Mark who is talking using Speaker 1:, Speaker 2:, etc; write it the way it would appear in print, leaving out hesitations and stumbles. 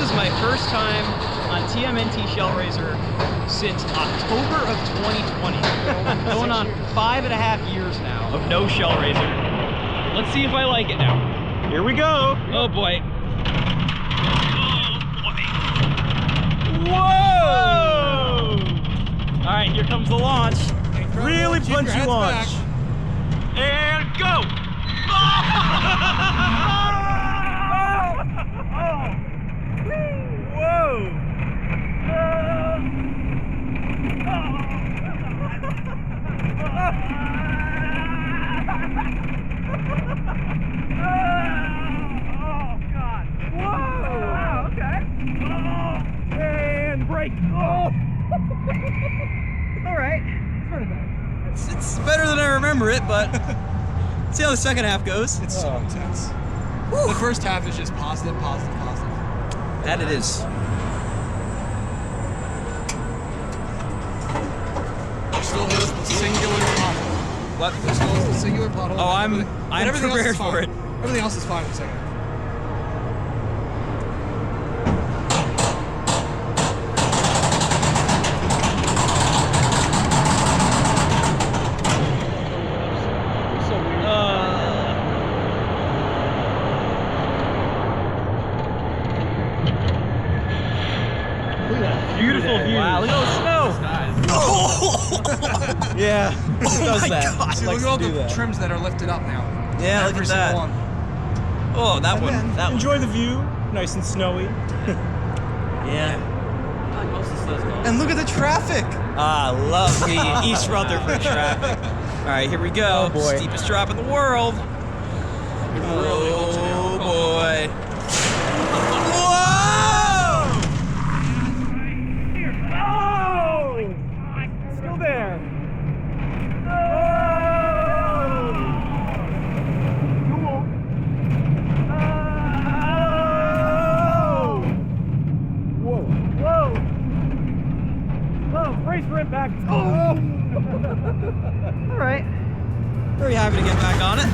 Speaker 1: This is my first time on TMNT Shellraiser since October of 2020. Going on 5.5 years now of no Shellraiser. Let's see if I like it now.
Speaker 2: Here we go.
Speaker 1: Oh boy.
Speaker 2: Whoa!
Speaker 1: All right, here comes the launch.
Speaker 2: Really punchy launch.
Speaker 1: And go!
Speaker 2: Whoa!
Speaker 1: Oh, God. Whoa! Wow, okay.
Speaker 2: And brake. Oh!
Speaker 1: All right.
Speaker 3: It's better than I remember it, but let's see how the second half goes.
Speaker 4: It's so intense.
Speaker 3: Whew.
Speaker 4: The first half is just positive, positive, positive.
Speaker 3: That it is.
Speaker 4: There still is the singular pothole.
Speaker 3: What?
Speaker 4: There still is the singular pothole.
Speaker 3: Oh, I'm
Speaker 4: everything else
Speaker 3: prepared
Speaker 4: is fine.
Speaker 3: for it.
Speaker 4: Everything else is fine in a second.
Speaker 2: Beautiful view.
Speaker 1: Wow, look at all the snow.
Speaker 2: Yeah. It does that.
Speaker 3: God.
Speaker 4: See,
Speaker 2: Likes
Speaker 4: look at all
Speaker 2: to do
Speaker 4: the
Speaker 2: that.
Speaker 4: trims that are lifted up now.
Speaker 3: Yeah, look
Speaker 4: Every
Speaker 3: at
Speaker 4: single
Speaker 3: that.
Speaker 4: one.
Speaker 3: Oh, that
Speaker 4: And
Speaker 3: one.
Speaker 4: then
Speaker 3: That one.
Speaker 2: Enjoy the view. Nice and snowy.
Speaker 3: Yeah.
Speaker 4: And look at the traffic.
Speaker 3: Ah, love the East Rutherford traffic. All right, here we go.
Speaker 2: Oh, boy.
Speaker 3: Steepest drop in the world. Oh boy. Whoa!
Speaker 2: Oh! Still there. Whoa. Whoa. Oh, brace for impact. Oh!
Speaker 3: All right. Very happy to get back on it.